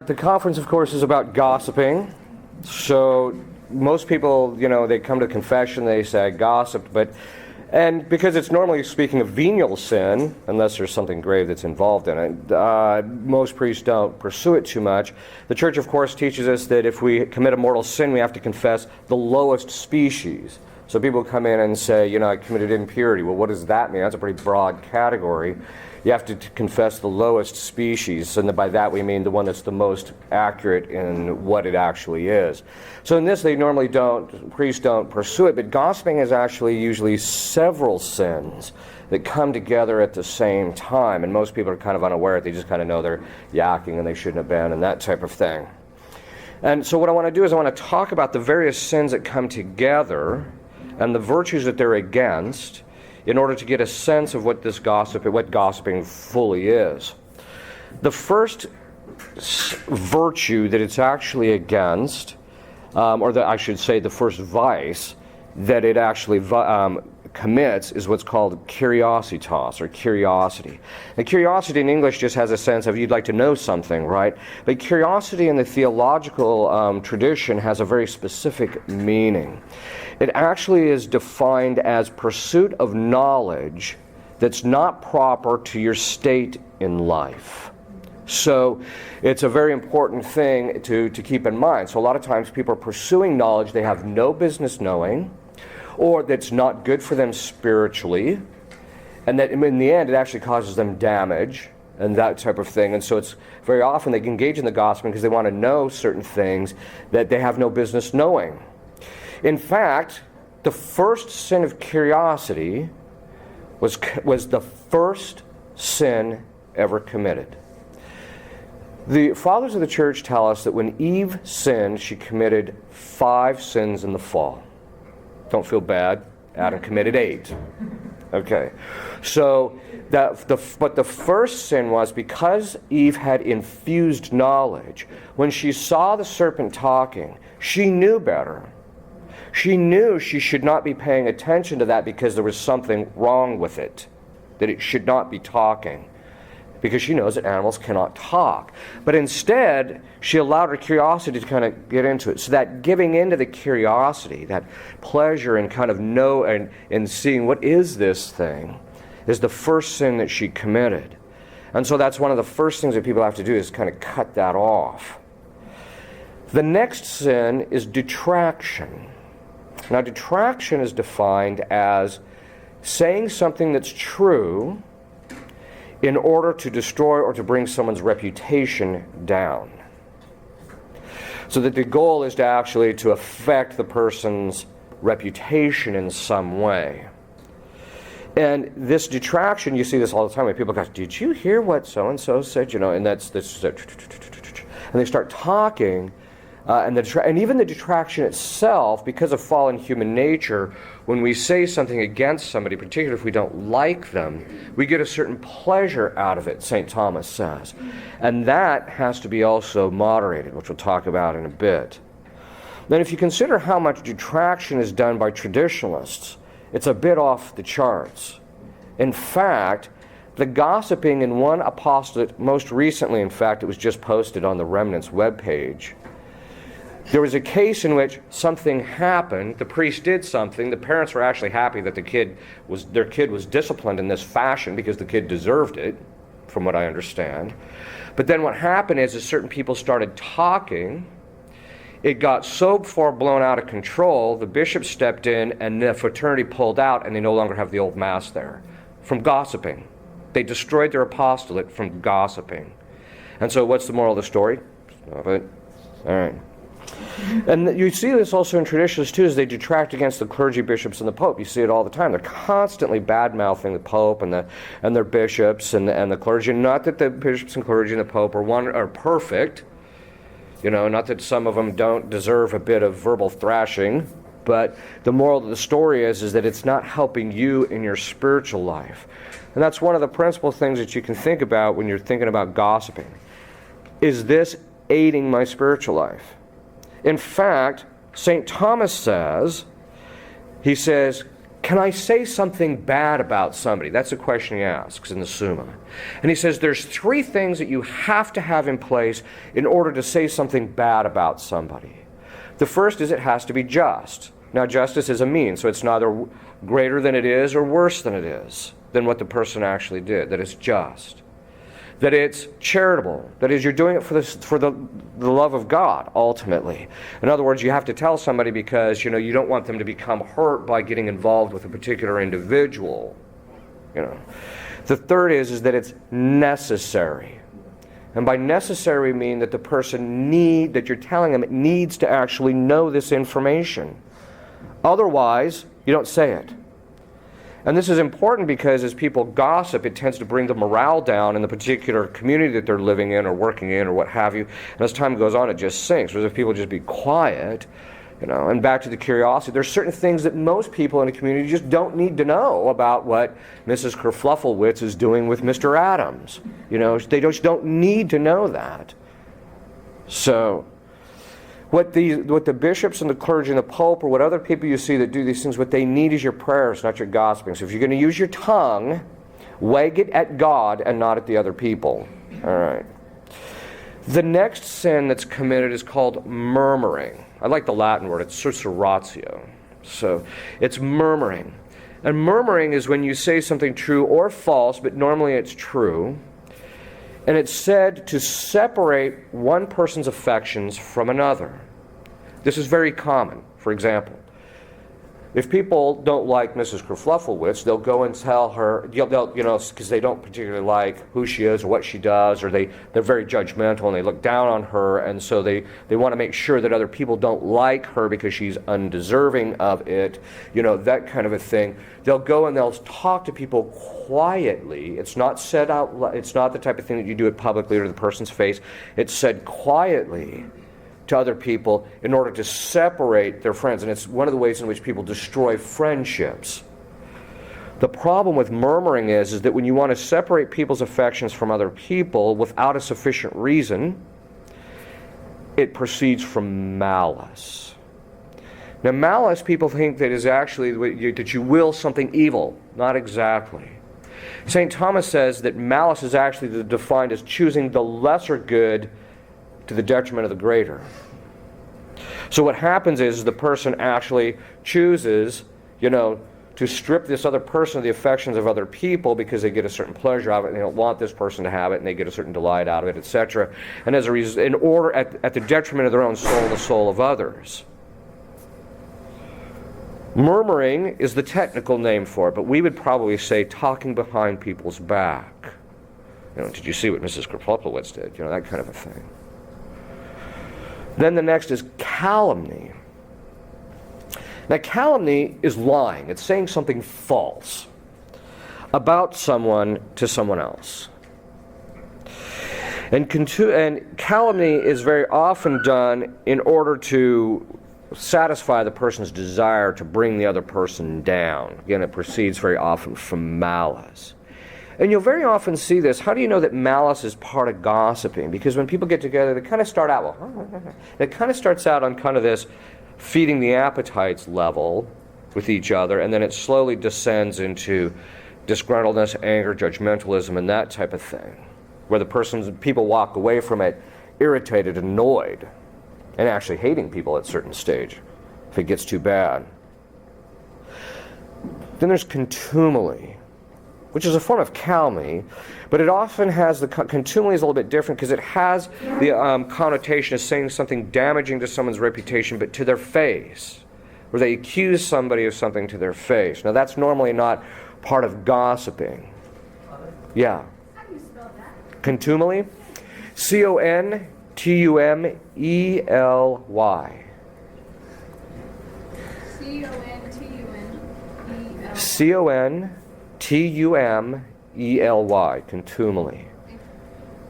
The conference, of course, is about gossiping. So most people, they come to confession, they say, I gossiped, and because it's normally speaking of venial sin, unless there's something grave that's involved in it, most priests don't pursue it too much. The Church, of course, teaches us that if we commit a mortal sin, we have to confess the lowest species. So people come in and say, I committed impurity. Well, what does that mean? That's a pretty broad category. You have to confess the lowest species, and by that we mean the one that's the most accurate in what it actually is. So in this, priests don't pursue it, but gossiping is actually usually several sins that come together at the same time, and most people are kind of unaware. They just kind of know they're yakking and they shouldn't have been, and that type of thing. And so what I want to do is I want to talk about the various sins that come together and the virtues that they're against, in order to get a sense of what gossiping fully is. The first virtue that it's actually against, the first vice that it actually commits is what's called curiositas, or curiosity. And curiosity in English just has a sense of you'd like to know something, right? But curiosity in the theological tradition has a very specific meaning. It actually is defined as pursuit of knowledge that's not proper to your state in life. So it's a very important thing to keep in mind. So a lot of times people are pursuing knowledge they have no business knowing, or that's not good for them spiritually, and that in the end it actually causes them damage and that type of thing. And so it's very often they engage in the gossiping because they want to know certain things that they have no business knowing. In fact, the first sin of curiosity was the first sin ever committed. The fathers of the church tell us that when Eve sinned, she committed 5 sins in the fall. Don't feel bad. Adam committed 8. Okay. So, but the first sin was because Eve had infused knowledge. When she saw the serpent talking, she knew better. She knew she should not be paying attention to that because there was something wrong with it, that it should not be talking, because she knows that animals cannot talk. But instead, she allowed her curiosity to kind of get into it. So that giving into the curiosity, that pleasure in kind of and seeing what is this thing, is the first sin that she committed. And so that's one of the first things that people have to do, is kind of cut that off. The next sin is detraction. Now, detraction is defined as saying something that's true in order to destroy or to bring someone's reputation down. So that the goal is to affect the person's reputation in some way. And this detraction, you see this all the time when people go, did you hear what so-and-so said? And and they start talking. And even the detraction itself, because of fallen human nature, when we say something against somebody, particularly if we don't like them, we get a certain pleasure out of it, St. Thomas says. And that has to be also moderated, which we'll talk about in a bit. Then if you consider how much detraction is done by traditionalists, it's a bit off the charts. In fact, the gossiping in one apostolate, most recently, in fact, it was just posted on the Remnants webpage. There was a case in which something happened, the priest did something, the parents were actually happy that their kid was disciplined in this fashion because the kid deserved it, from what I understand. But then what happened is certain people started talking. It got so far blown out of control, the bishop stepped in and the fraternity pulled out, and they no longer have the old mass there, from gossiping. They destroyed their apostolate from gossiping. And so what's the moral of the story? Stop it. All right. And you see this also in traditionalists too, as they detract against the clergy, bishops, and the Pope. You see it all the time. They're constantly bad-mouthing the Pope and their bishops and the clergy. Not that the bishops and clergy and the Pope are perfect. Not that some of them don't deserve a bit of verbal thrashing. But the moral of the story is that it's not helping you in your spiritual life. And that's one of the principal things that you can think about when you're thinking about gossiping. Is this aiding my spiritual life? In fact, St. Thomas says, can I say something bad about somebody? That's the question he asks in the Summa. And he says there's 3 things that you have to have in place in order to say something bad about somebody. The first is it has to be just. Now, justice is a mean, so it's neither greater than it is or worse than it is, than what the person actually did, that it's just. That it's charitable. That is, you're doing it for the love of God, ultimately. In other words, you have to tell somebody because, you don't want them to become hurt by getting involved with a particular individual. The third is that it's necessary. And by necessary, we mean that the person that you're telling them, needs to actually know this information. Otherwise, you don't say it. And this is important because as people gossip, it tends to bring the morale down in the particular community that they're living in or working in or what have you. And as time goes on, it just sinks. Whereas if people just be quiet, and back to the curiosity, there's certain things that most people in a community just don't need to know about what Mrs. Kerflufflewitz is doing with Mr. Adams. They just don't need to know that. So what the bishops and the clergy and the pope or what other people you see that do these things, what they need is your prayers, not your gossiping. So if you're going to use your tongue, wag it at God and not at the other people. All right. The next sin that's committed is called murmuring. I like the Latin word. It's susurratio. So it's murmuring. And murmuring is when you say something true or false, but normally it's true. And it's said to separate one person's affections from another. This is very common. For example, if people don't like Mrs. Kerflufflewitz, they'll go and tell her, because they don't particularly like who she is or what she does, or they're very judgmental and they look down on her, and so they want to make sure that other people don't like her because she's undeserving of it, that kind of a thing. They'll go and they'll talk to people quietly. It's not said out loud. It's not the type of thing that you do it publicly or to the person's face. It's said quietly to other people in order to separate their friends. And it's one of the ways in which people destroy friendships. The problem with murmuring is that when you want to separate people's affections from other people without a sufficient reason, it proceeds from malice. Now, malice, people think that is actually that you will something evil. Not exactly. St. Thomas says that malice is actually defined as choosing the lesser good to the detriment of the greater. So what happens is the person actually chooses, to strip this other person of the affections of other people because they get a certain pleasure out of it, and they don't want this person to have it, and they get a certain delight out of it, etc. And as a result, in order at the detriment of their own soul, the soul of others. Murmuring is the technical name for it, but we would probably say talking behind people's back. Did you see what Mrs. Kerflufflewitz did? That kind of a thing. Then the next is calumny. Now, calumny is lying. It's saying something false about someone to someone else. And calumny is very often done in order to satisfy the person's desire to bring the other person down. Again, it proceeds very often from malice. And you'll very often see this. How do you know that malice is part of gossiping? Because when people get together, they kind of start out, it kind of starts out on kind of this feeding the appetites level with each other, and then it slowly descends into disgruntledness, anger, judgmentalism, and that type of thing, where people walk away from it irritated, annoyed, and actually hating people at a certain stage if it gets too bad. Then there's contumely, which is a form of calumny, but it often has contumely is a little bit different because it has the connotation of saying something damaging to someone's reputation, but to their face, where they accuse somebody of something to their face. Now, that's normally not part of gossiping. Yeah. How do you spell that? Contumely? C-O-N-T-U-M-E-L-Y. C-O-N-T-U-M-E-L. C-O-N-T-U-M-E-L-Y. Contumely.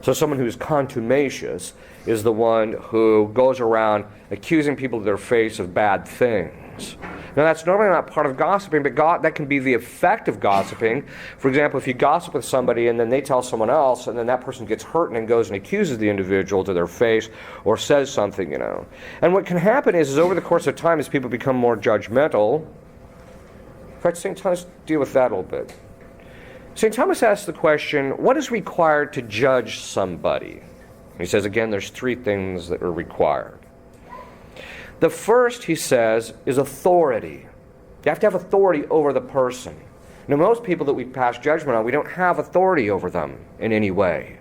So someone who's contumacious is the one who goes around accusing people to their face of bad things. Now, that's normally not part of gossiping, but that can be the effect of gossiping. For example, if you gossip with somebody and then they tell someone else, and then that person gets hurt and then goes and accuses the individual to their face or says something, And what can happen is over the course of time, as people become more judgmental, fact, St. Thomas deal with that a little bit. St. Thomas asks the question, what is required to judge somebody? He says, again, there's three things that are required. The first, he says, is authority. You have to have authority over the person. Now, most people that we pass judgment on, we don't have authority over them in any way.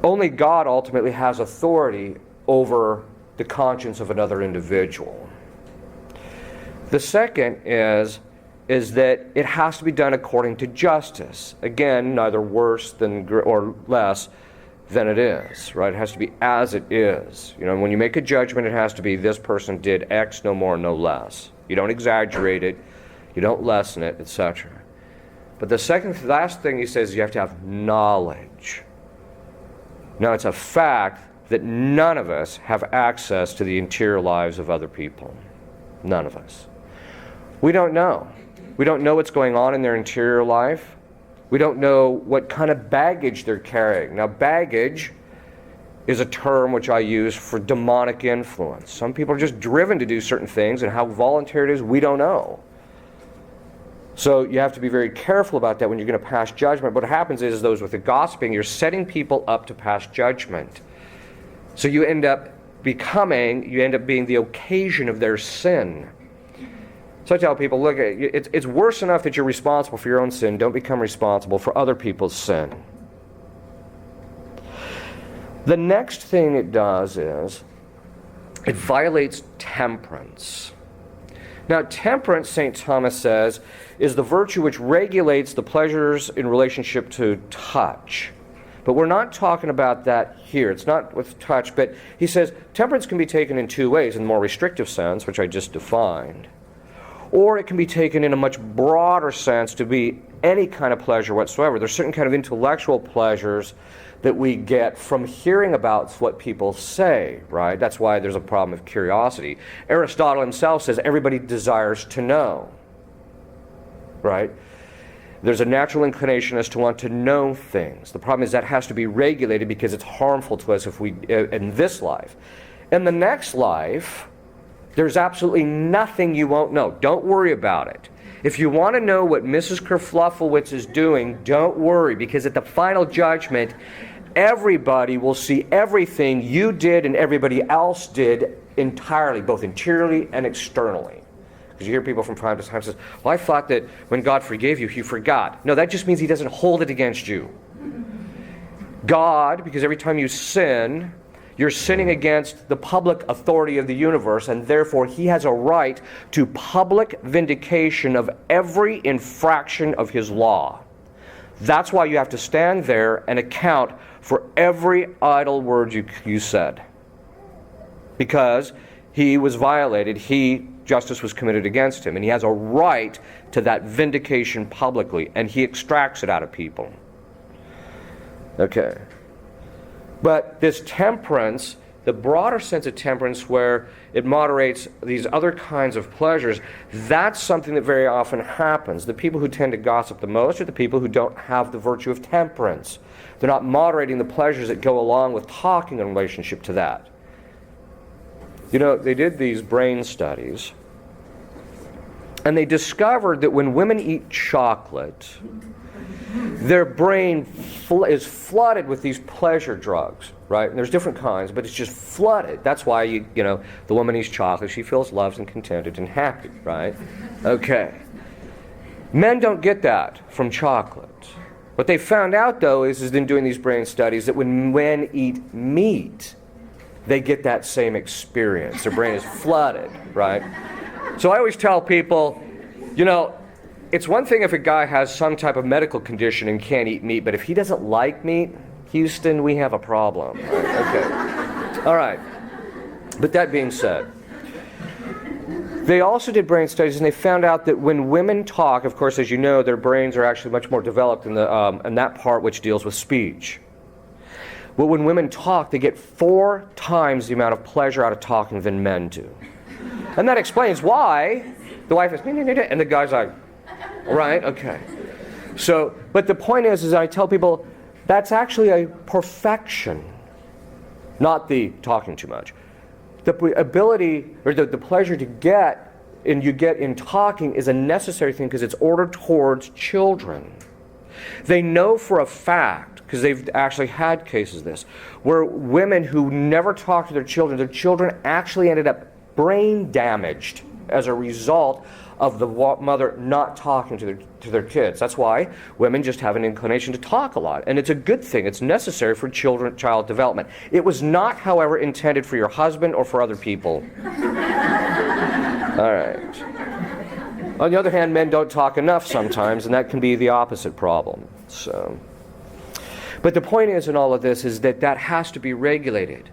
Only God ultimately has authority over the conscience of another individual. The second is that it has to be done according to justice. Again, neither worse than or less than it is, right? It has to be as it is. You know, when you make a judgment, it has to be this person did X, no more, no less. You don't exaggerate it, you don't lessen it, etc. But the last thing he says is you have to have knowledge. Now, it's a fact that none of us have access to the interior lives of other people. None of us. We don't know. We don't know what's going on in their interior life. We don't know what kind of baggage they're carrying. Now, baggage is a term which I use for demonic influence. Some people are just driven to do certain things, and how voluntary it is, we don't know. So you have to be very careful about that when you're going to pass judgment. What happens is those with the gossiping, you're setting people up to pass judgment. So you end up being the occasion of their sin. So I tell people, look, it's worse enough that you're responsible for your own sin. Don't become responsible for other people's sin. The next thing it does is it violates temperance. Now, temperance, St. Thomas says, is the virtue which regulates the pleasures in relationship to touch. But we're not talking about that here. It's not with touch, but he says temperance can be taken in two ways, in the more restrictive sense, which I just defined. Or it can be taken in a much broader sense to be any kind of pleasure whatsoever. There's certain kind of intellectual pleasures that we get from hearing about what people say, right? That's why there's a problem of curiosity. Aristotle himself says everybody desires to know, right? There's a natural inclination as to want to know things. The problem is that has to be regulated because it's harmful to us if we in this life. In the next life, there's absolutely nothing you won't know. Don't worry about it. If you want to know what Mrs. Kerflufflewitz is doing, don't worry, because at the final judgment, everybody will see everything you did and everybody else did entirely, both interiorly and externally. Because you hear people from time to time say, well, I thought that when God forgave you, he forgot. No, that just means he doesn't hold it against you. God, because every time you sin, you're sinning against the public authority of the universe, and therefore he has a right to public vindication of every infraction of his law. That's why you have to stand there and account for every idle word you said. Because he was violated, justice was committed against him, and he has a right to that vindication publicly, and he extracts it out of people. Okay. But this temperance, the broader sense of temperance where it moderates these other kinds of pleasures, that's something that very often happens. The people who tend to gossip the most are the people who don't have the virtue of temperance. They're not moderating the pleasures that go along with talking in relationship to that. You know, they did these brain studies, and they discovered that when women eat chocolate, their brain is flooded with these pleasure drugs, right? And there's different kinds, but it's just flooded. That's why, the woman eats chocolate. She feels loved and contented and happy, right? Okay. Men don't get that from chocolate. What they found out, though, is in doing these brain studies, that when men eat meat, they get that same experience. Their brain is flooded, right? So I always tell people, it's one thing if a guy has some type of medical condition and can't eat meat, but if he doesn't like meat, Houston, we have a problem. Right? Okay. All right. But that being said, they also did brain studies, and they found out that when women talk, of course, as you know, their brains are actually much more developed in that part which deals with speech. But when women talk, they get 4 times the amount of pleasure out of talking than men do. And that explains why the wife is, and the guy's like, right, okay. So, but the point is I tell people, that's actually a perfection, not the talking too much. The ability, or the pleasure to get and you get in talking is a necessary thing because it's ordered towards children. They know for a fact, because they've actually had cases of this, where women who never talked to their children actually ended up brain damaged as a result of the mother not talking to their kids. That's why women just have an inclination to talk a lot. And it's a good thing. It's necessary for child development. It was not, however, intended for your husband or for other people. All right. On the other hand, men don't talk enough sometimes, and that can be the opposite problem. But the point is in all of this is that has to be regulated.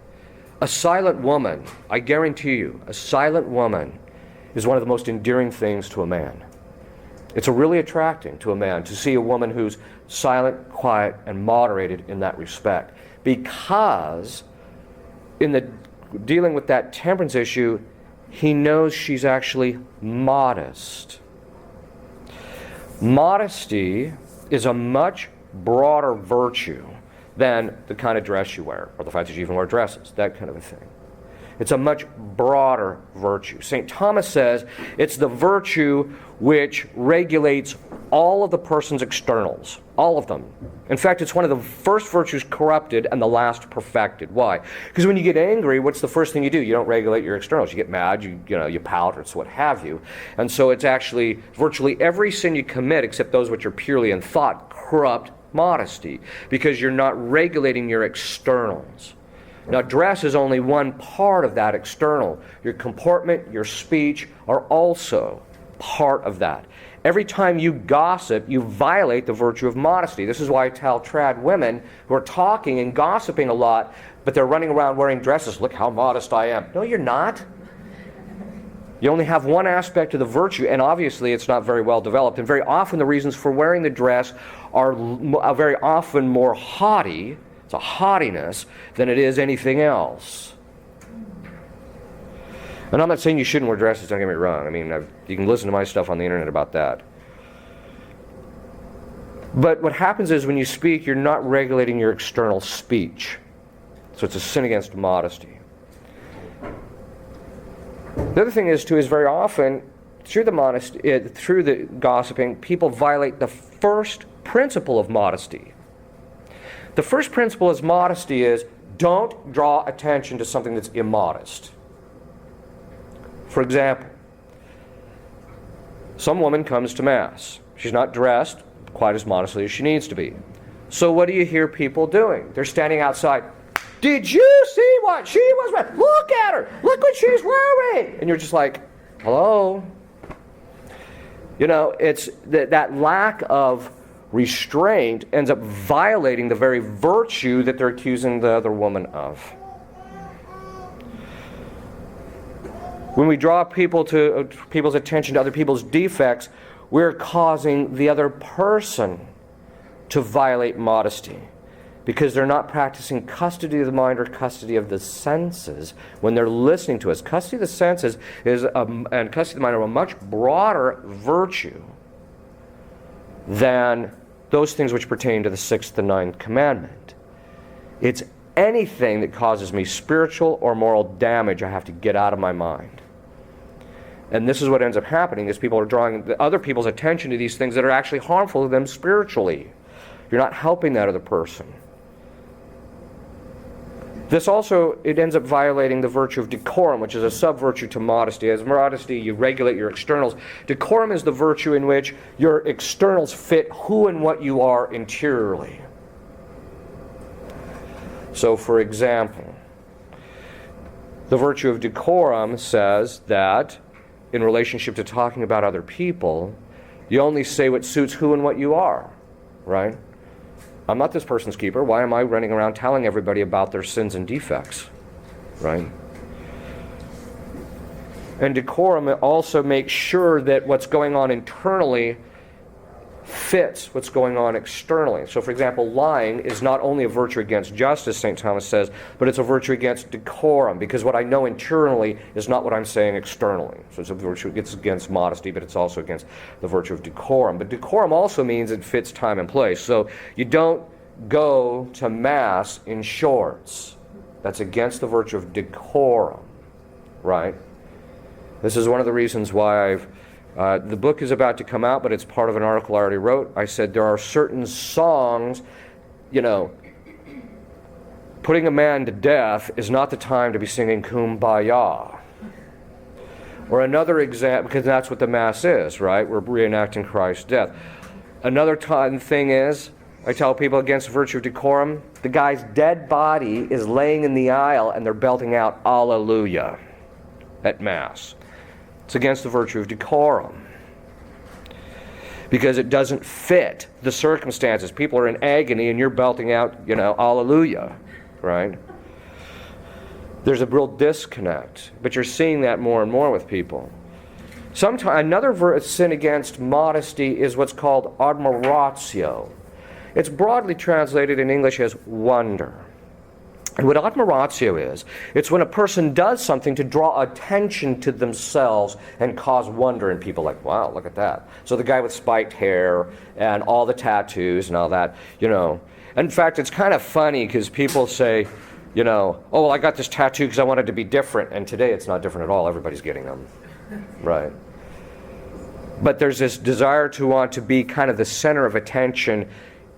A silent woman, I guarantee you, a silent woman is one of the most endearing things to a man. It's really attracting to a man to see a woman who's silent, quiet, and moderated in that respect. Because in the dealing with that temperance issue, he knows she's actually modest. Modesty is a much broader virtue than the kind of dress you wear, or the fact that you even wear dresses, that kind of a thing. It's a much broader virtue. St. Thomas says it's the virtue which regulates all of the person's externals, all of them. In fact, it's one of the first virtues corrupted and the last perfected. Why? Because when you get angry, what's the first thing you do? You don't regulate your externals. You get mad, you pout, or what have you. And so it's actually virtually every sin you commit, except those which are purely in thought, corrupt modesty, because you're not regulating your externals. Now, dress is only one part of that external. Your comportment, your speech are also part of that. Every time you gossip, you violate the virtue of modesty. This is why I tell trad women who are talking and gossiping a lot, but they're running around wearing dresses, look how modest I am. No, you're not. You only have one aspect of the virtue, and obviously it's not very well developed. And very often the reasons for wearing the dress are very often more haughty. It's a haughtiness than it is anything else. And I'm not saying you shouldn't wear dresses, don't get me wrong. I mean, you can listen to my stuff on the internet about that. But what happens is when you speak, you're not regulating your external speech. So it's a sin against modesty. The other thing is, too, is very often, through the gossiping, people violate the first principle of modesty. The first principle of modesty is don't draw attention to something that's immodest. For example, some woman comes to Mass. She's not dressed quite as modestly as she needs to be. So what do you hear people doing? They're standing outside. Did you see what she was wearing? Look at her. Look what she's wearing. And you're just like, hello? You know, it's that lack of restraint ends up violating the very virtue that they're accusing the other woman of. When we draw people's attention to other people's defects, we're causing the other person to violate modesty because they're not practicing custody of the mind or custody of the senses when they're listening to us. Custody of the senses and custody of the mind are a much broader virtue than those things which pertain to the sixth and ninth commandment. It's anything that causes me spiritual or moral damage I have to get out of my mind. And this is what ends up happening, is people are drawing other people's attention to these things that are actually harmful to them spiritually. You're not helping that other person. This also, it ends up violating the virtue of decorum, which is a sub-virtue to modesty. As modesty, you regulate your externals. Decorum is the virtue in which your externals fit who and what you are interiorly. So, for example, the virtue of decorum says that in relationship to talking about other people, you only say what suits who and what you are, right? I'm not this person's keeper. Why am I running around telling everybody about their sins and defects, right? And decorum also makes sure that what's going on internally fits what's going on externally. So, for example, lying is not only a virtue against justice, St. Thomas says, but it's a virtue against decorum, because what I know internally is not what I'm saying externally. So it's a virtue against modesty, but it's also against the virtue of decorum. But decorum also means it fits time and place. So you don't go to Mass in shorts. That's against the virtue of decorum, right? This is one of the reasons why the book is about to come out, but it's part of an article I already wrote. I said there are certain songs, putting a man to death is not the time to be singing Kumbaya. Or another example, because that's what the Mass is, right? We're reenacting Christ's death. Another thing is, I tell people against virtue of decorum, the guy's dead body is laying in the aisle and they're belting out Alleluia at Mass. It's against the virtue of decorum. Because it doesn't fit the circumstances. People are in agony and you're belting out, Alleluia, right? There's a real disconnect. But you're seeing that more and more with people. Sometimes another sin against modesty is what's called admiratio. It's broadly translated in English as wonder. And what admiratio is, it's when a person does something to draw attention to themselves and cause wonder in people, like, wow, look at that. So the guy with spiked hair and all the tattoos and all that, In fact, it's kind of funny because people say, oh, well, I got this tattoo because I wanted to be different. And today it's not different at all. Everybody's getting them. Right. But there's this desire to want to be kind of the center of attention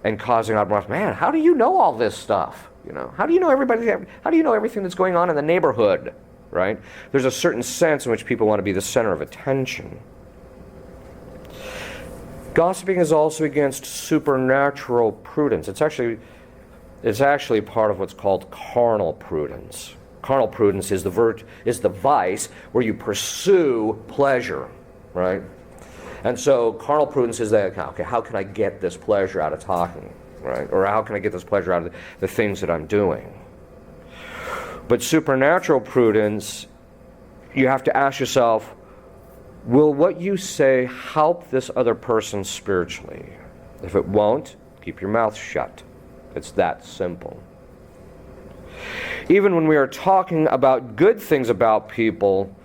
and causing admiration. Man, how do you know all this stuff? How do you know everybody? How do you know everything that's going on in the neighborhood? Right? There's a certain sense in which people want to be the center of attention. Gossiping is also against supernatural prudence. It's actually part of what's called carnal prudence. Carnal prudence is the vice where you pursue pleasure, right? And so carnal prudence is that, okay, how can I get this pleasure out of talking, right? Or how can I get this pleasure out of the things that I'm doing? But supernatural prudence, you have to ask yourself, will what you say help this other person spiritually? If it won't, keep your mouth shut. It's that simple. Even when we are talking about good things about people,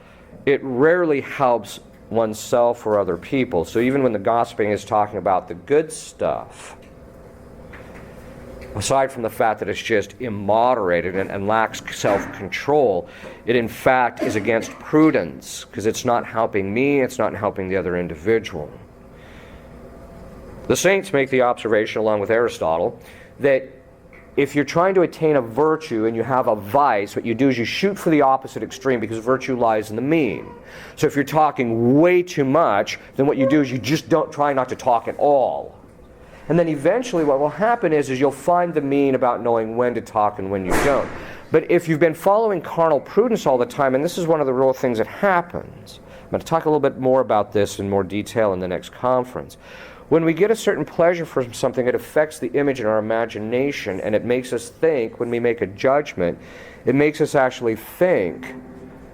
it rarely helps oneself or other people. So even when the gossiping is talking about the good stuff, aside from the fact that it's just immoderated and lacks self-control, it in fact is against prudence, because it's not helping me, it's not helping the other individual. The saints make the observation, along with Aristotle, that if you're trying to attain a virtue and you have a vice, what you do is you shoot for the opposite extreme, because virtue lies in the mean. So if you're talking way too much, then what you do is you just don't try not to talk at all. And then eventually what will happen is you'll find the mean about knowing when to talk and when you don't. But if you've been following carnal prudence all the time, and this is one of the real things that happens, I'm going to talk a little bit more about this in more detail in the next conference. When we get a certain pleasure from something, it affects the image in our imagination, and it makes us think, when we make a judgment, it makes us actually think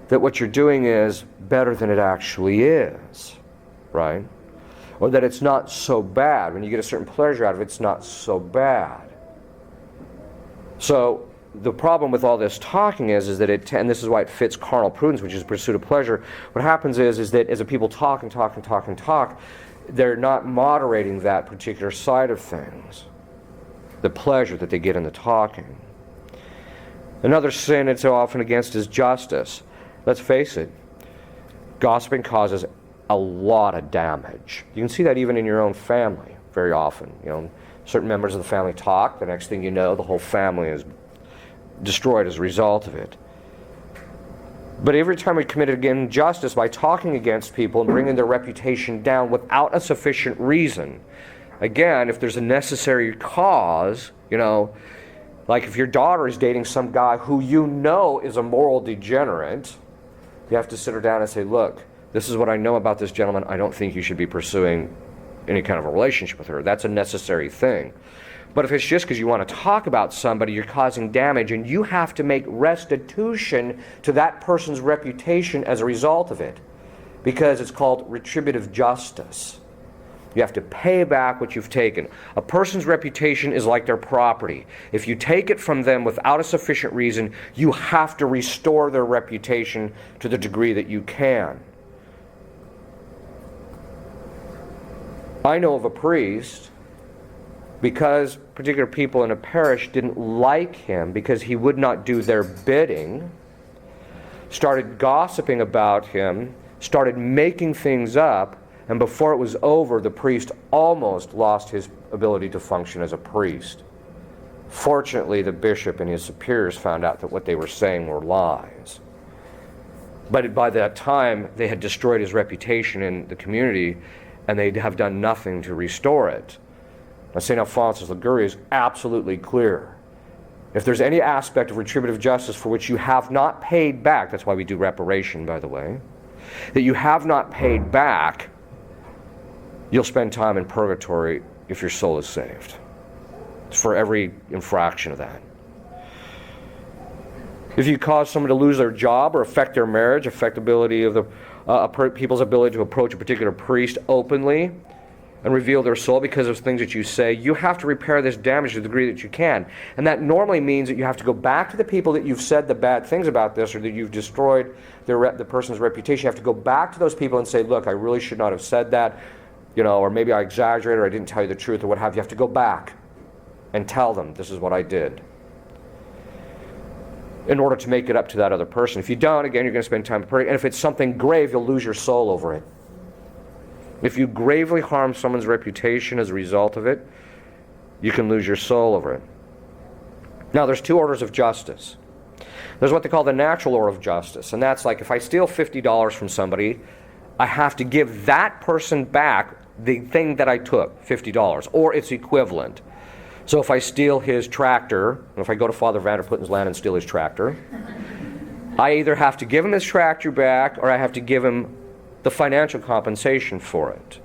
that what you're doing is better than it actually is, right? Or that it's not so bad. When you get a certain pleasure out of it, it's not so bad. So the problem with all this talking is that and this is why it fits carnal prudence, which is pursuit of pleasure. What happens is that as the people talk and talk and talk and talk, they're not moderating that particular side of things, the pleasure that they get in the talking. Another sin it's so often against is justice. Let's face it, gossiping causes a lot of damage. You can see that even in your own family very often. Certain members of the family talk, the next thing you know, the whole family is destroyed as a result of it. But every time we commit injustice by talking against people and bringing their reputation down without a sufficient reason, again, if there's a necessary cause, like if your daughter is dating some guy who is a moral degenerate, you have to sit her down and say, look, this is what I know about this gentleman. I don't think you should be pursuing any kind of a relationship with her. That's a necessary thing. But if it's just because you want to talk about somebody, you're causing damage, and you have to make restitution to that person's reputation as a result of it, because it's called retributive justice. You have to pay back what you've taken. A person's reputation is like their property. If you take it from them without a sufficient reason, you have to restore their reputation to the degree that you can. I know of a priest, because particular people in a parish didn't like him because he would not do their bidding, started gossiping about him, started making things up, and before it was over, the priest almost lost his ability to function as a priest. Fortunately, the bishop and his superiors found out that what they were saying were lies. But by that time, they had destroyed his reputation in the community, and they have done nothing to restore it. Now, St. Alphonsus Liguori is absolutely clear. If there's any aspect of retributive justice for which you have not paid back, that's why we do reparation, by the way, that you have not paid back, you'll spend time in purgatory if your soul is saved. It's for every infraction of that. If you cause someone to lose their job or affect their marriage, affect ability of the people's ability to approach a particular priest openly and reveal their soul because of things that you say, you have to repair this damage to the degree that you can. And that normally means that you have to go back to the people that you've said the bad things about this or that you've destroyed the person's reputation. You have to go back to those people and say, look, I really should not have said that, or maybe I exaggerated or I didn't tell you the truth or what have you. You have to go back and tell them this is what I did, in order to make it up to that other person. If you don't, again, you're going to spend time praying. And if it's something grave, you'll lose your soul over it. If you gravely harm someone's reputation as a result of it, you can lose your soul over it. Now, there's two orders of justice. There's what they call the natural order of justice, and that's like if I steal $50 from somebody, I have to give that person back the thing that I took, $50, or its equivalent. So if I steal his tractor, if I go to Father Vanderputten's land and steal his tractor, I either have to give him his tractor back or I have to give him the financial compensation for it.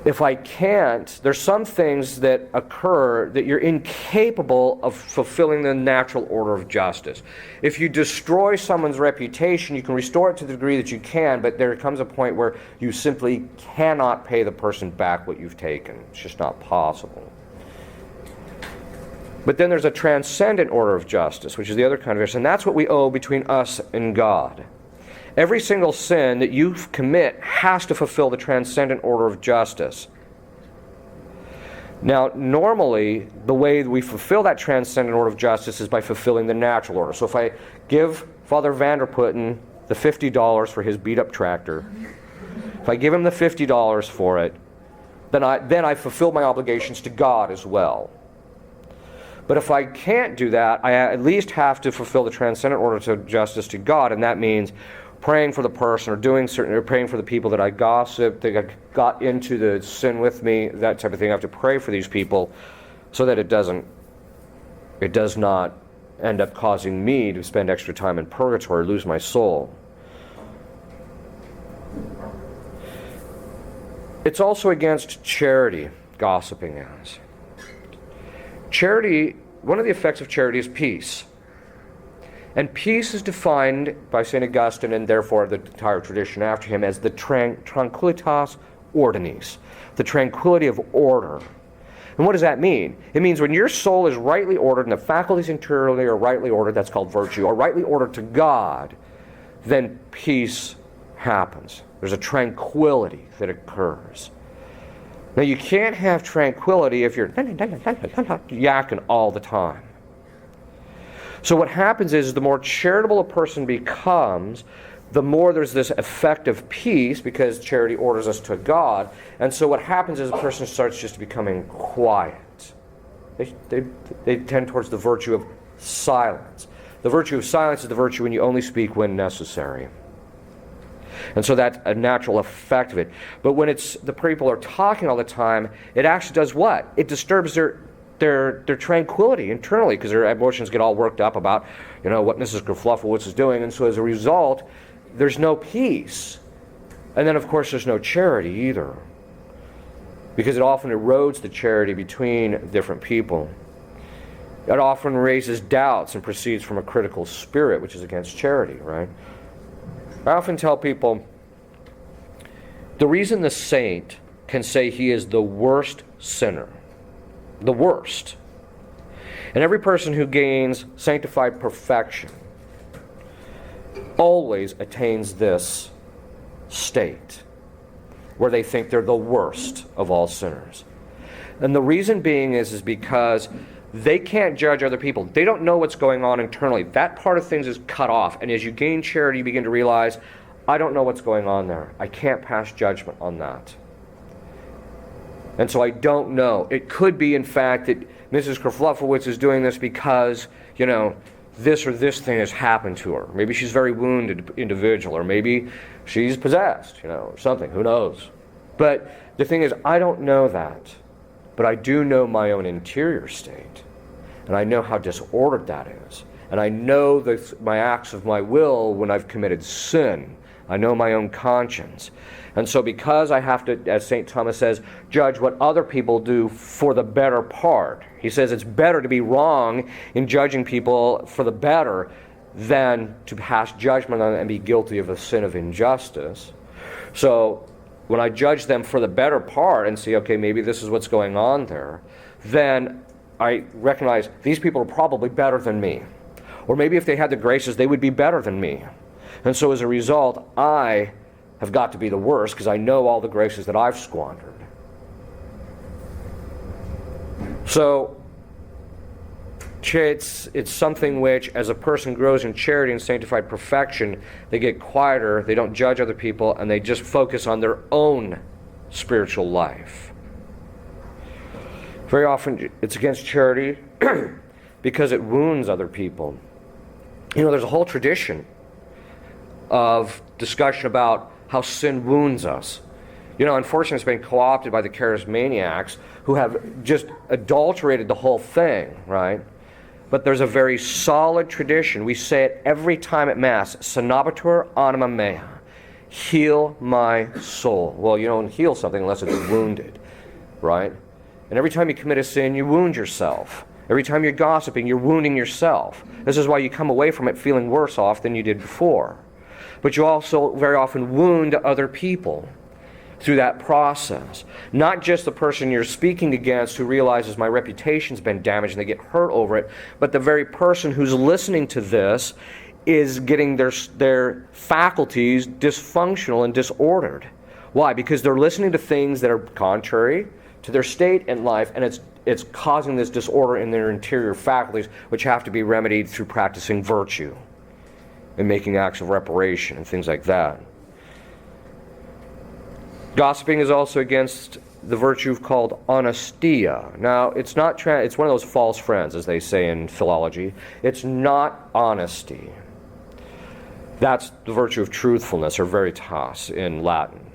If I can't, there's some things that occur that you're incapable of fulfilling the natural order of justice. If you destroy someone's reputation, you can restore it to the degree that you can, but there comes a point where you simply cannot pay the person back what you've taken. It's just not possible. But then there's a transcendent order of justice, which is the other kind of justice, and that's what we owe between us and God. Every single sin that you commit has to fulfill the transcendent order of justice. Now, normally, the way we fulfill that transcendent order of justice is by fulfilling the natural order. So if I give Father Vanderputten the $50 for his beat-up tractor, if I give him the $50 for it, then I fulfill my obligations to God as well. But if I can't do that, I at least have to fulfill the transcendent order of justice to God, and that means praying for the person or praying for the people that I gossiped, that got into the sin with me, that type of thing. I have to pray for these people so that it does not end up causing me to spend extra time in purgatory, lose my soul. It's also against charity, gossiping is. Charity, one of the effects of charity is peace. And peace is defined by St. Augustine, and therefore the entire tradition after him, as the tranquillitas ordinis, the tranquility of order. And what does that mean? It means when your soul is rightly ordered and the faculties interiorly are rightly ordered, that's called virtue, or rightly ordered to God, then peace happens. There's a tranquility that occurs. Now you can't have tranquility if you're yakking all the time. So what happens is the more charitable a person becomes, the more there's this effect of peace, because charity orders us to God. And so what happens is a person starts just becoming quiet. They tend towards the virtue of silence. The virtue of silence is the virtue when you only speak when necessary. And so that's a natural effect of it. But when the people are talking all the time, it actually does what? It disturbs their tranquility internally, because their emotions get all worked up about, what Mrs. Grafluffowitz is doing, and so as a result, there's no peace. And then, of course, there's no charity either, because it often erodes the charity between different people. It often raises doubts and proceeds from a critical spirit, which is against charity, right? I often tell people, the reason the saint can say he is the worst sinner, the worst, and every person who gains sanctified perfection always attains this state where they think they're the worst of all sinners. And the reason being is because they can't judge other people. They don't know what's going on internally. That part of things is cut off. And as you gain charity, you begin to realize, I don't know what's going on there. I can't pass judgment on that. And so I don't know. It could be, in fact, that Mrs. Kerflufflewitz is doing this because, this or this thing has happened to her. Maybe she's a very wounded individual, or maybe she's possessed, or something. Who knows? But the thing is, I don't know that. But I do know my own interior state. And I know how disordered that is. And I know my acts of my will when I've committed sin. I know my own conscience. And so because I have to, as St. Thomas says, judge what other people do for the better part. He says it's better to be wrong in judging people for the better than to pass judgment on them and be guilty of a sin of injustice. So when I judge them for the better part and see, okay, maybe this is what's going on there, then I recognize these people are probably better than me. Or maybe if they had the graces, they would be better than me. And so as a result, I have got to be the worst because I know all the graces that I've squandered. So it's something which, as a person grows in charity and sanctified perfection, they get quieter, they don't judge other people, and they just focus on their own spiritual life. Very often it's against charity because it wounds other people. There's a whole tradition of discussion about how sin wounds us. Unfortunately, it's been co-opted by the charismaniacs who have just adulterated the whole thing, right? But there's a very solid tradition. We say it every time at Mass, Sanabatur anima mea, heal my soul. Well, you don't heal something unless it's wounded, right? And every time you commit a sin, you wound yourself. Every time you're gossiping, you're wounding yourself. This is why you come away from it feeling worse off than you did before. But you also very often wound other people through that process. Not just the person you're speaking against who realizes my reputation's been damaged and they get hurt over it, but the very person who's listening to this is getting their faculties dysfunctional and disordered. Why? Because they're listening to things that are contrary to their state in life, and it's causing this disorder in their interior faculties, which have to be remedied through practicing virtue and making acts of reparation and things like that. Gossiping is also against the virtue called honestia. Now, it's not it's one of those false friends, as they say in philology. It's not honesty. That's the virtue of truthfulness, or veritas in Latin.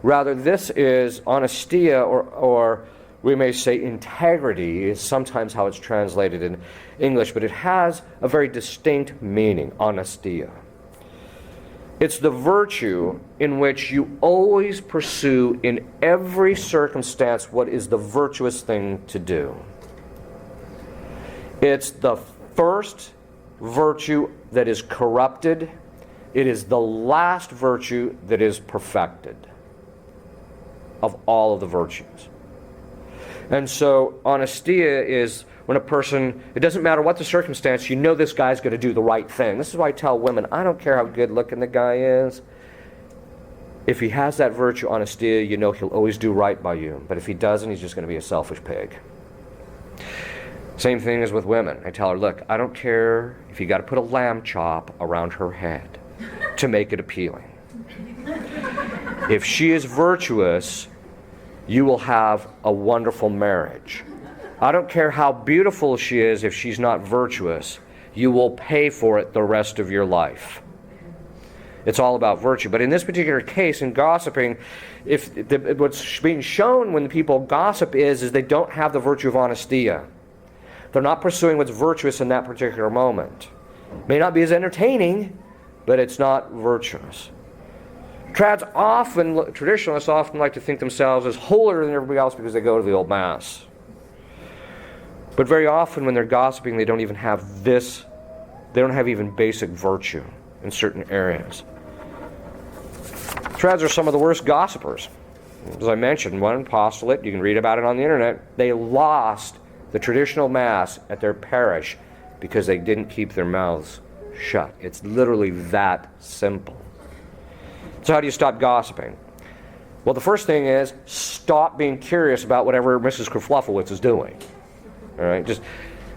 Rather, this is honestia, or we may say integrity, is sometimes how it's translated in English, but it has a very distinct meaning, honestia. It's the virtue in which you always pursue in every circumstance what is the virtuous thing to do. It's the first virtue that is corrupted. It is the last virtue that is perfected of all of the virtues. And so honestia is when a person, it doesn't matter what the circumstance, you know this guy's going to do the right thing. This is why I tell women, I don't care how good looking the guy is. If he has that virtue, honestia, you know he'll always do right by you. But if he doesn't, he's just going to be a selfish pig. Same thing as with women. I tell her, look, I don't care if you got to put a lamb chop around her head to make it appealing. If she is virtuous, you will have a wonderful marriage. I don't care how beautiful she is, if she's not virtuous, you will pay for it the rest of your life. It's all about virtue. But in this particular case, in gossiping, what's being shown when people gossip is they don't have the virtue of honestia. They're not pursuing what's virtuous in that particular moment. May not be as entertaining, but it's not virtuous. Traditionalists often like to think themselves as holier than everybody else because they go to the old Mass. But very often when they're gossiping, they don't even have this, they don't have even basic virtue in certain areas. Trads are some of the worst gossipers. As I mentioned, one apostolate, you can read about it on the internet, they lost the traditional Mass at their parish because they didn't keep their mouths shut. It's literally that simple. So how do you stop gossiping? Well, the first thing is stop being curious about whatever Mrs. Kerflufflewitz is doing. All right?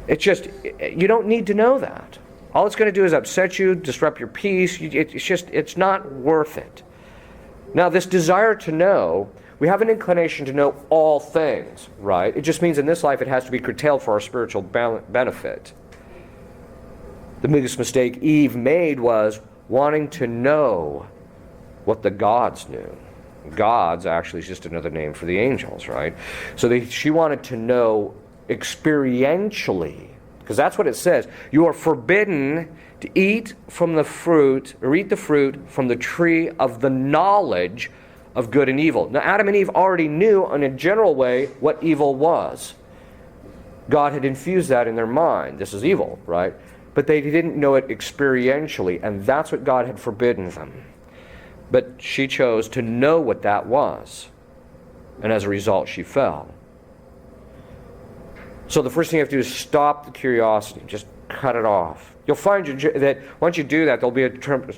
You don't need to know that. All it's going to do is upset you, disrupt your peace. It's not worth it. Now, this desire to know, we have an inclination to know all things, right? It just means in this life it has to be curtailed for our spiritual benefit. The biggest mistake Eve made was wanting to know what the gods knew. Gods actually is just another name for the angels, right? So she wanted to know experientially, because that's what it says. You are forbidden to eat from the fruit, or eat the fruit from the tree of the knowledge of good and evil. Now, Adam and Eve already knew in a general way what evil was. God had infused that in their mind. This is evil, right? But they didn't know it experientially, and that's what God had forbidden them. But she chose to know what that was, and as a result, she fell. So the first thing you have to do is stop the curiosity. Just cut it off. You'll find that once you do that, there'll be a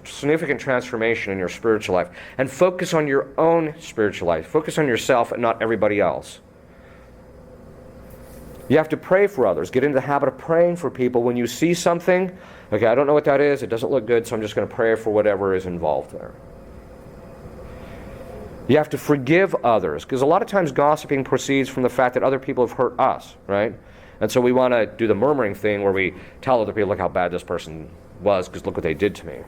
significant transformation in your spiritual life. And focus on your own spiritual life. Focus on yourself and not everybody else. You have to pray for others. Get into the habit of praying for people when you see something. Okay, I don't know what that is. It doesn't look good, so I'm just going to pray for whatever is involved there. You have to forgive others, because a lot of times gossiping proceeds from the fact that other people have hurt us, right? And so we want to do the murmuring thing where we tell other people, look how bad this person was, because look what they did to me.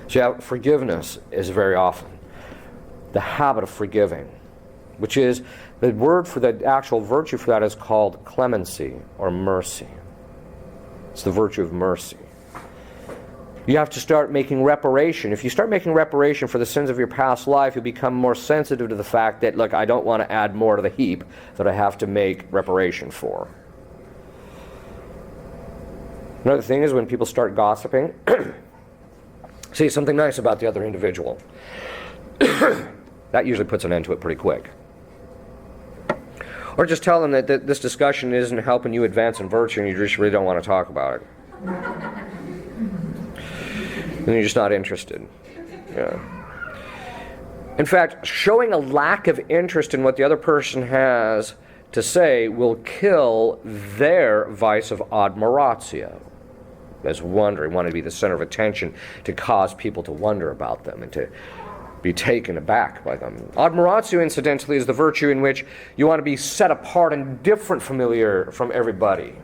So yeah, forgiveness is very often the habit of forgiving, which is, the word for the actual virtue for that is called clemency or mercy. It's the virtue of mercy. You have to start making reparation. If you start making reparation for the sins of your past life, you'll become more sensitive to the fact that, look, I don't want to add more to the heap that I have to make reparation for. Another thing is when people start gossiping, say something nice about the other individual. That usually puts an end to it pretty quick. Or just tell them that this discussion isn't helping you advance in virtue and you just really don't want to talk about it. And you're just not interested. Yeah. In fact, showing a lack of interest in what the other person has to say will kill their vice of admiratio, as wondering, wanting to be the center of attention, to cause people to wonder about them and to be taken aback by them. Admiratio, incidentally, is the virtue in which you want to be set apart and different from everybody.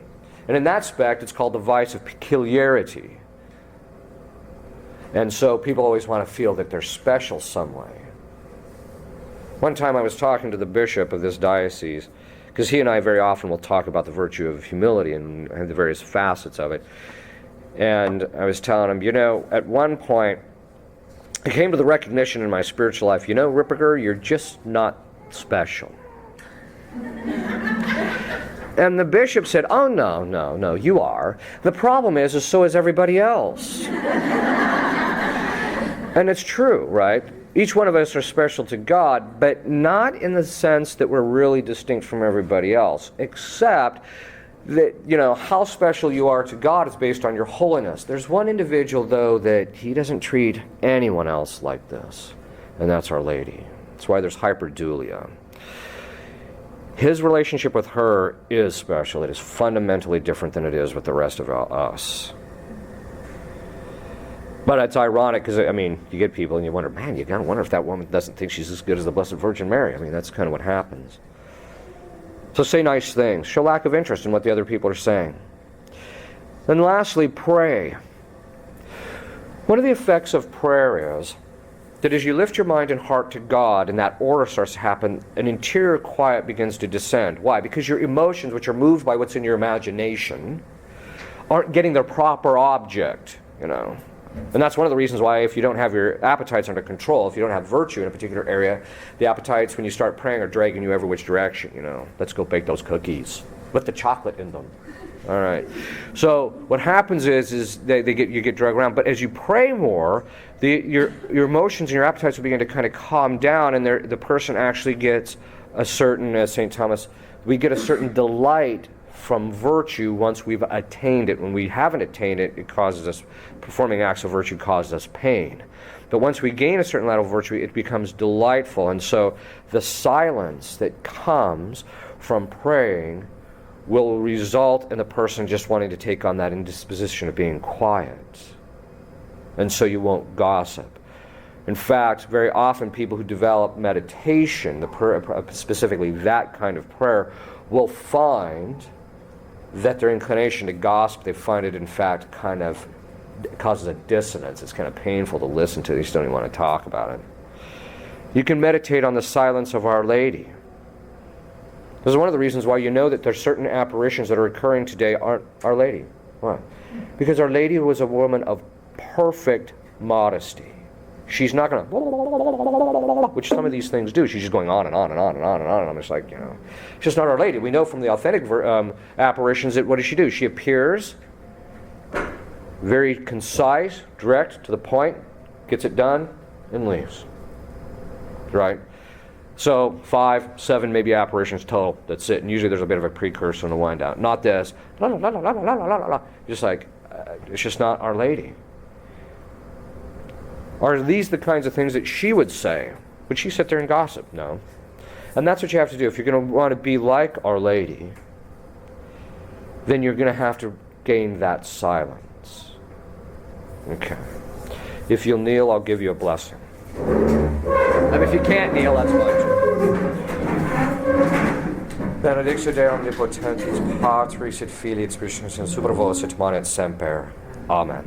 And in that aspect, it's called the vice of peculiarity. And so people always want to feel that they're special some way. One time I was talking to the bishop of this diocese, because he and I very often will talk about the virtue of humility and the various facets of it. And I was telling him, at one point, I came to the recognition in my spiritual life, Ripperger, you're just not special. And the bishop said, oh, no, you are. The problem is so is everybody else. And it's true, right? Each one of us are special to God, but not in the sense that we're really distinct from everybody else, except that, how special you are to God is based on your holiness. There's one individual, though, that he doesn't treat anyone else like this, and that's Our Lady. That's why there's hyperdulia. His relationship with her is special. It is fundamentally different than it is with the rest of us. But it's ironic because, you get people and you wonder, man, you gotta wonder if that woman doesn't think she's as good as the Blessed Virgin Mary. That's kind of what happens. So say nice things. Show lack of interest in what the other people are saying. Then lastly, pray. One of the effects of prayer is that as you lift your mind and heart to God and that order starts to happen, an interior quiet begins to descend. Why? Because your emotions, which are moved by what's in your imagination, aren't getting their proper object, And that's one of the reasons why if you don't have your appetites under control, if you don't have virtue in a particular area, the appetites, when you start praying, are dragging you every which direction, Let's go bake those cookies. Put the chocolate in them. All right. So what happens is you get dragged around. But as you pray more, your emotions and your appetites will begin to kind of calm down, and the person actually gets a certain, as St. Thomas, we get a certain delight from virtue once we've attained it. When we haven't attained it, it causes us, performing acts of virtue causes us pain. But once we gain a certain level of virtue, it becomes delightful. And so the silence that comes from praying will result in the person just wanting to take on that indisposition of being quiet. And so you won't gossip. In fact, very often people who develop meditation, specifically that kind of prayer, will find that their inclination to gossip, they find it in fact kind of causes a dissonance. It's kind of painful to listen to. You just don't even want to talk about it. You can meditate on the silence of Our Lady. This is one of the reasons why you know that there's certain apparitions that are occurring today aren't Our Lady. Why? Because Our Lady was a woman of perfect modesty. She's not going to, which some of these things do. She's just going on and on and on and on and on. And I'm just like, you know, she's just not Our Lady. We know from the authentic apparitions that what does she do? She appears very concise, direct, to the point, gets it done, and leaves. Right? So 5, 7 maybe apparitions total. That's it. And usually there's a bit of a precursor and a wind down. Not this. La, la, la, la, la, la, la, la. Just like, it's just not Our Lady. Are these the kinds of things that she would say? Would she sit there and gossip? No. And that's what you have to do. If you're going to want to be like Our Lady, then you're going to have to gain that silence. Okay. If you'll kneel, I'll give you a blessing. And if you can't kneel, that's fine. Benedictio Dei omnipotentis, Patris et Filii et Spiritus Sancti, super vos et semper. Amen.